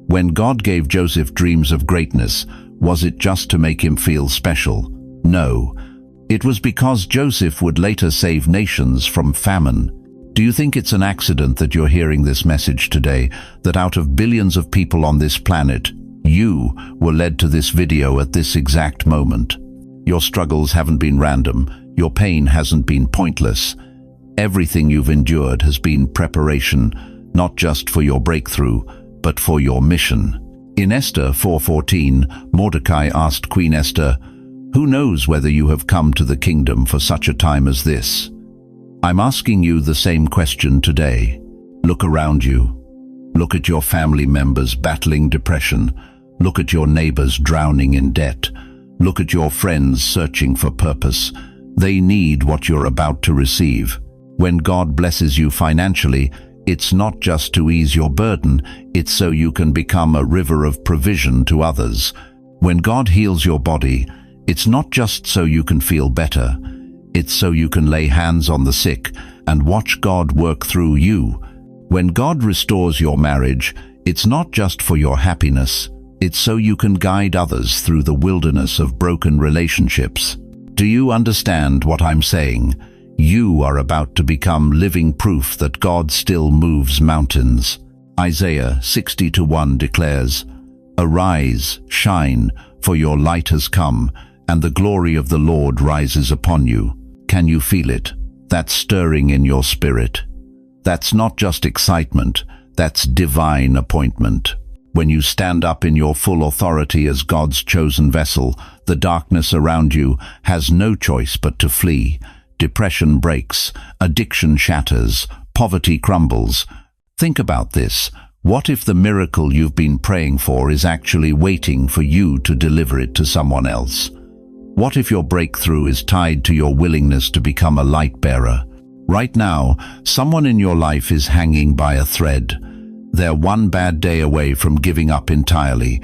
When God gave Joseph dreams of greatness, was it just to make him feel special? No. It was because Joseph would later save nations from famine. Do you think it's an accident that you're hearing this message today, that out of billions of people on this planet, you were led to this video at this exact moment? Your struggles haven't been random. Your pain hasn't been pointless. Everything you've endured has been preparation, not just for your breakthrough, but for your mission. In Esther 4:14, Mordecai asked Queen Esther, "Who knows whether you have come to the kingdom for such a time as this?" I'm asking you the same question today. Look around you. Look at your family members battling depression. Look at your neighbors drowning in debt. Look at your friends searching for purpose. They need what you're about to receive. When God blesses you financially, it's not just to ease your burden, it's so you can become a river of provision to others. When God heals your body, it's not just so you can feel better, it's so you can lay hands on the sick and watch God work through you. When God restores your marriage, it's not just for your happiness, it's so you can guide others through the wilderness of broken relationships. Do you understand what I'm saying? You are about to become living proof that God still moves mountains. Isaiah 60:1 declares, "Arise, shine, for your light has come, and the glory of the Lord rises upon you." Can you feel it? That's stirring in your spirit. That's not just excitement, that's divine appointment. When you stand up in your full authority as God's chosen vessel, the darkness around you has no choice but to flee. Depression breaks, addiction shatters, poverty crumbles. Think about this. What if the miracle you've been praying for is actually waiting for you to deliver it to someone else? What if your breakthrough is tied to your willingness to become a light bearer? Right now, someone in your life is hanging by a thread. They're one bad day away from giving up entirely.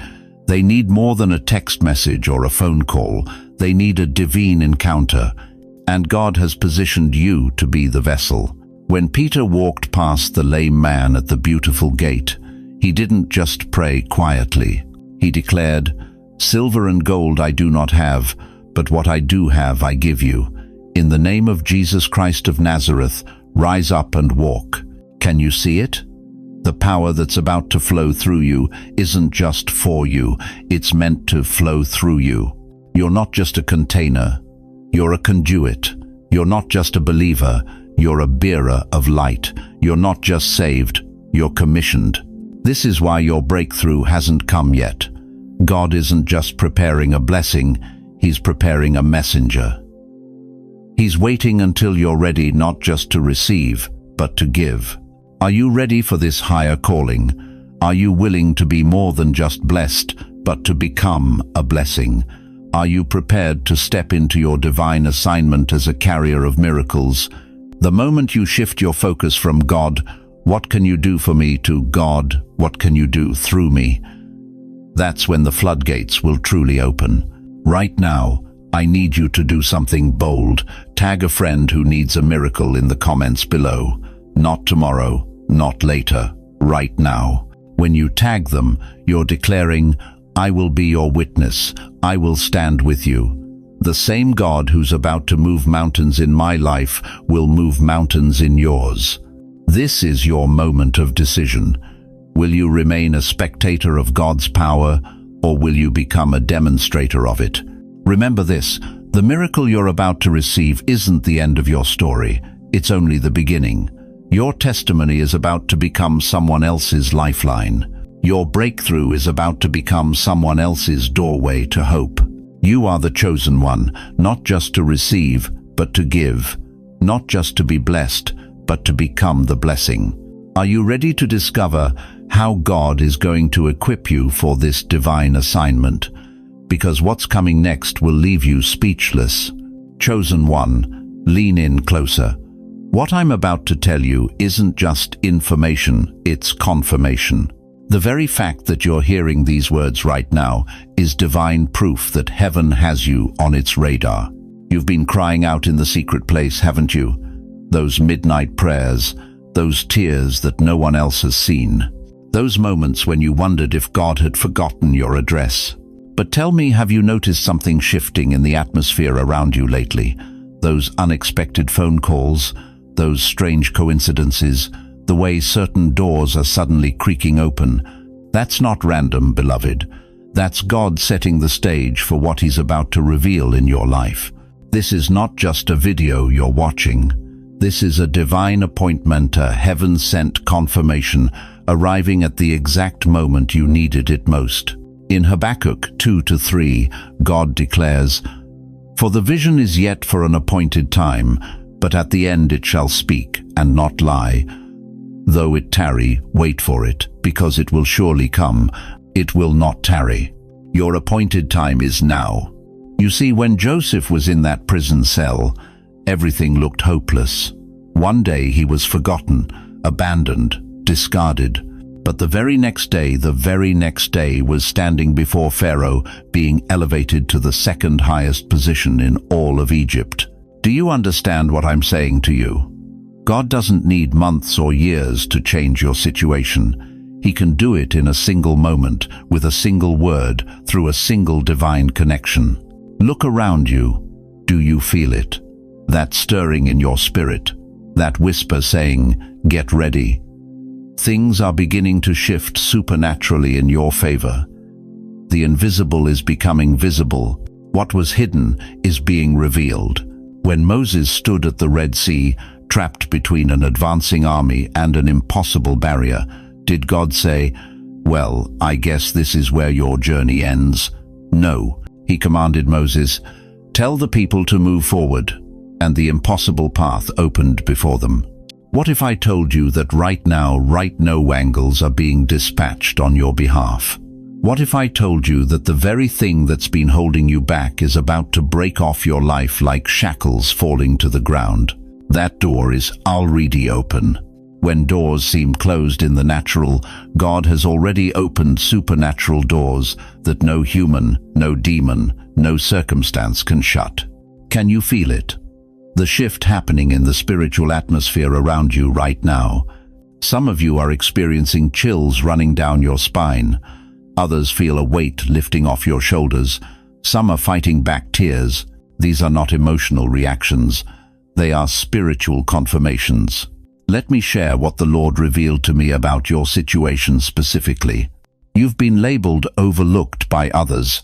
They need more than a text message or a phone call. They need a divine encounter. And God has positioned you to be the vessel. When Peter walked past the lame man at the beautiful gate, he didn't just pray quietly. He declared, "Silver and gold I do not have, but what I do have I give you. In the name of Jesus Christ of Nazareth, rise up and walk." Can you see it? The power that's about to flow through you isn't just for you, it's meant to flow through you. You're not just a container, you're a conduit. You're not just a believer, you're a bearer of light. You're not just saved, you're commissioned. This is why your breakthrough hasn't come yet. God isn't just preparing a blessing, He's preparing a messenger. He's waiting until you're ready not just to receive, but to give. Are you ready for this higher calling? Are you willing to be more than just blessed, but to become a blessing? Are you prepared to step into your divine assignment as a carrier of miracles? The moment you shift your focus from God, what can you do for me, to God, what can you do through me? That's when the floodgates will truly open. Right now, I need you to do something bold. Tag a friend who needs a miracle in the comments below. Not tomorrow, not later, right now. When you tag them, you're declaring, "I will be your witness. I will stand with you. The same God who's about to move mountains in my life will move mountains in yours." This is your moment of decision. Will you remain a spectator of God's power, or will you become a demonstrator of it? Remember this, the miracle you're about to receive isn't the end of your story. It's only the beginning. Your testimony is about to become someone else's lifeline. Your breakthrough is about to become someone else's doorway to hope. You are the chosen one, not just to receive, but to give. Not just to be blessed, but to become the blessing. Are you ready to discover how God is going to equip you for this divine assignment? because what's coming next will leave you speechless. Chosen one, lean in closer. What I'm about to tell you isn't just information, it's confirmation. The very fact that you're hearing these words right now is divine proof that heaven has you on its radar. You've been crying out in the secret place, haven't you? Those midnight prayers, those tears that no one else has seen. Those moments when you wondered if God had forgotten your address. But tell me, have you noticed something shifting in the atmosphere around you lately? Those unexpected phone calls, those strange coincidences, the way certain doors are suddenly creaking open. That's not random, beloved. That's God setting the stage for what He's about to reveal in your life. This is not just a video you're watching. This is a divine appointment, a heaven-sent confirmation, arriving at the exact moment you needed it most. In Habakkuk 2-3, God declares, "For the vision is yet for an appointed time, but at the end it shall speak, and not lie. Though it tarry, wait for it, because it will surely come. It will not tarry." Your appointed time is now. You see, when Joseph was in that prison cell, everything looked hopeless. One day he was forgotten, abandoned, discarded. But the very next day was standing before Pharaoh, being elevated to the second highest position in all of Egypt. Do you understand what I'm saying to you? God doesn't need months or years to change your situation. He can do it in a single moment, with a single word, through a single divine connection. Look around you. Do you feel it? That stirring in your spirit, that whisper saying, "Get ready." Things are beginning to shift supernaturally in your favor. The invisible is becoming visible. What was hidden is being revealed. When Moses stood at the Red Sea, trapped between an advancing army and an impossible barrier, did God say, "Well, I guess this is where your journey ends"? No. He commanded Moses, "Tell the people to move forward," and the impossible path opened before them. What if I told you that right now, no angels are being dispatched on your behalf? What if I told you that the very thing that's been holding you back is about to break off your life like shackles falling to the ground? That door is already open. When doors seem closed in the natural, God has already opened supernatural doors that no human, no demon, no circumstance can shut. Can you feel it? The shift happening in the spiritual atmosphere around you right now. Some of you are experiencing chills running down your spine. Others feel a weight lifting off your shoulders. Some are fighting back tears. These are not emotional reactions. They are spiritual confirmations. Let me share what the Lord revealed to me about your situation specifically. You've been labeled overlooked by others,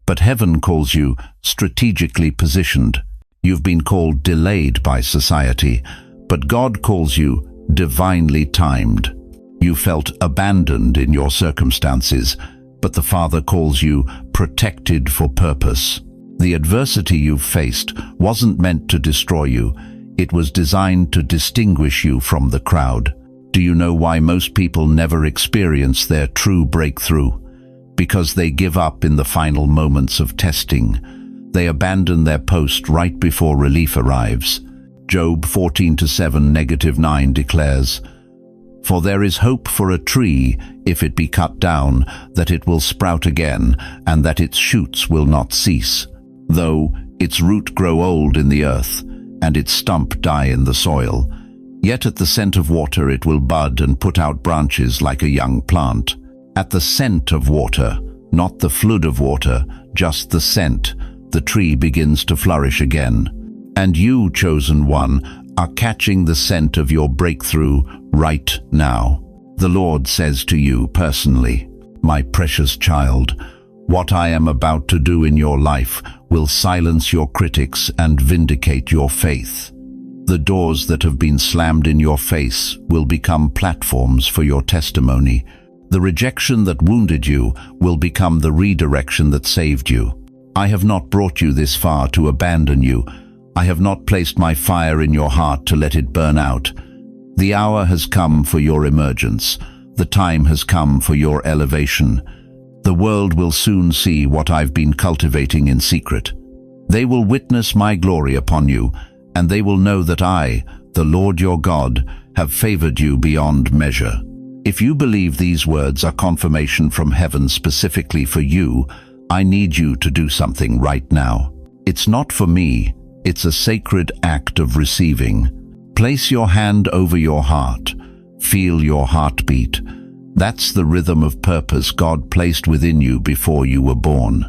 but heaven calls you strategically positioned. You've been called delayed by society, but God calls you divinely timed. You felt abandoned in your circumstances, but the Father calls you protected for purpose. The adversity you've faced wasn't meant to destroy you. It was designed to distinguish you from the crowd. Do you know why most people never experience their true breakthrough? Because they give up in the final moments of testing. They abandon their post right before relief arrives. Job 14:7-9 declares, "For there is hope for a tree, if it be cut down, that it will sprout again, and that its shoots will not cease. Though its root grow old in the earth, and its stump die in the soil, yet at the scent of water it will bud and put out branches like a young plant." At the scent of water, not the flood of water, just the scent, the tree begins to flourish again. And you, chosen one, are catching the scent of your breakthrough right now. The Lord says to you personally, "My precious child, what I am about to do in your life will silence your critics and vindicate your faith. The doors that have been slammed in your face will become platforms for your testimony. The rejection that wounded you will become the redirection that saved you. I have not brought you this far to abandon you. I have not placed my fire in your heart to let it burn out. The hour has come for your emergence. The time has come for your elevation. The world will soon see what I've been cultivating in secret. They will witness my glory upon you, and they will know that I, the Lord your God, have favored you beyond measure. If you believe these words are confirmation from heaven specifically for you, I need you to do something right now. It's not for me, it's a sacred act of receiving. Place your hand over your heart. Feel your heartbeat. That's the rhythm of purpose God placed within you before you were born.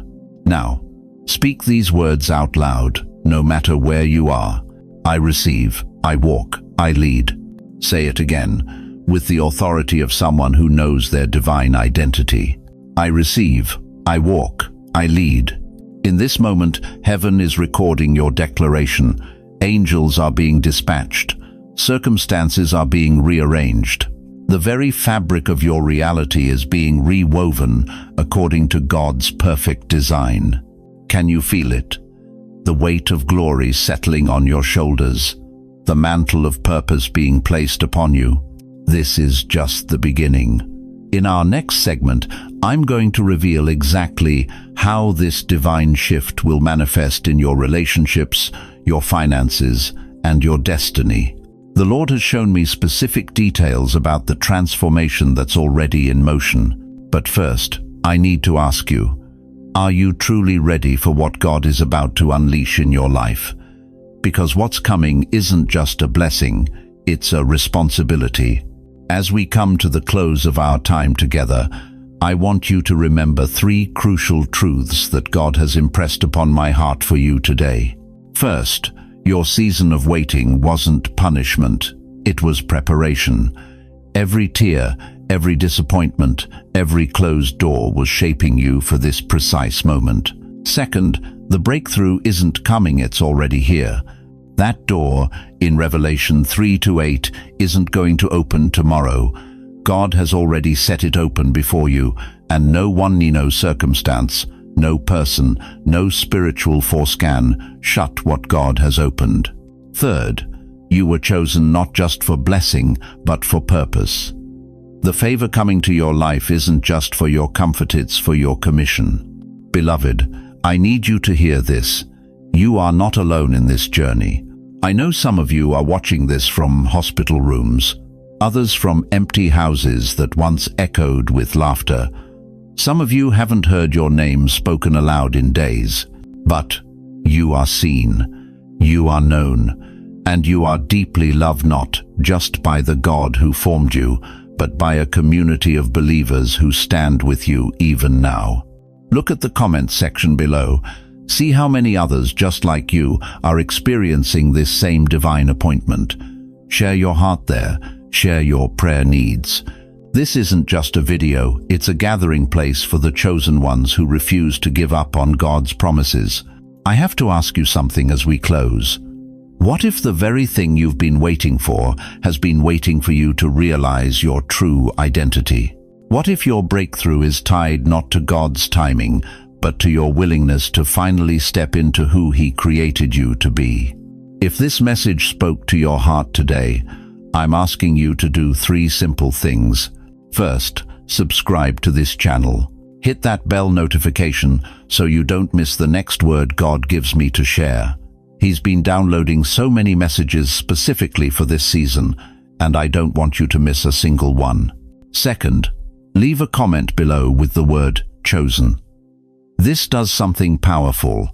Now, speak these words out loud, no matter where you are. I receive, I walk, I lead. Say it again, with the authority of someone who knows their divine identity. I receive, I walk, I lead. In this moment, heaven is recording your declaration. Angels are being dispatched. Circumstances are being rearranged. The very fabric of your reality is being rewoven according to God's perfect design. Can you feel it? The weight of glory settling on your shoulders, the mantle of purpose being placed upon you. This is just the beginning. In our next segment, I'm going to reveal exactly how this divine shift will manifest in your relationships, your finances, and your destiny. The Lord has shown me specific details about the transformation that's already in motion. But first, I need to ask you, are you truly ready for what God is about to unleash in your life? Because what's coming isn't just a blessing, it's a responsibility. As we come to the close of our time together, I want you to remember 3 crucial truths that God has impressed upon my heart for you today. First, your season of waiting wasn't punishment, it was preparation. Every tear, every disappointment, every closed door was shaping you for this precise moment. Second, the breakthrough isn't coming, it's already here. That door, in Revelation 3-8, isn't going to open tomorrow. God has already set it open before you, and no one, no circumstance, no person, no spiritual force can shut what God has opened. Third, you were chosen not just for blessing, but for purpose. The favor coming to your life isn't just for your comfort, it's for your commission. Beloved, I need you to hear this. You are not alone in this journey. I know some of you are watching this from hospital rooms, others from empty houses that once echoed with laughter. Some of you haven't heard your name spoken aloud in days, but you are seen, you are known, and you are deeply loved, not just by the God who formed you, but by a community of believers who stand with you even now. Look at the comments section below. See how many others just like you are experiencing this same divine appointment. Share your heart there, share your prayer needs. This isn't just a video, it's a gathering place for the chosen ones who refuse to give up on God's promises. I have to ask you something as we close. What if the very thing you've been waiting for has been waiting for you to realize your true identity? What if your breakthrough is tied not to God's timing, but to your willingness to finally step into who He created you to be? If this message spoke to your heart today, I'm asking you to do 3 simple things. First, subscribe to this channel. Hit that bell notification so you don't miss the next word God gives me to share. He's been downloading so many messages specifically for this season, and I don't want you to miss a single one. Second, leave a comment below with the word chosen. This does something powerful.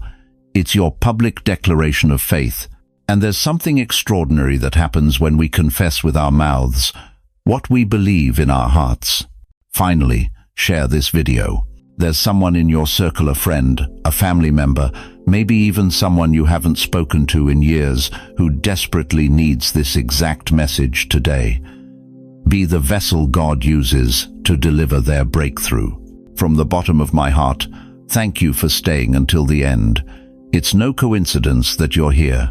It's your public declaration of faith, and there's something extraordinary that happens when we confess with our mouths what we believe in our hearts. Finally, share this video. There's someone in your circle, a friend, a family member, maybe even someone you haven't spoken to in years, who desperately needs this exact message today. Be the vessel God uses to deliver their breakthrough. From the bottom of my heart, thank you for staying until the end. It's no coincidence that you're here.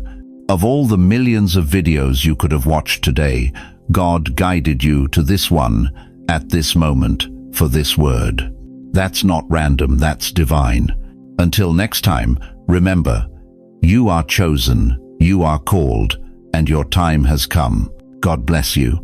Of all the millions of videos you could have watched today, God guided you to this one, at this moment, for this word. That's not random, that's divine. Until next time, remember, you are chosen, you are called, and your time has come. God bless you.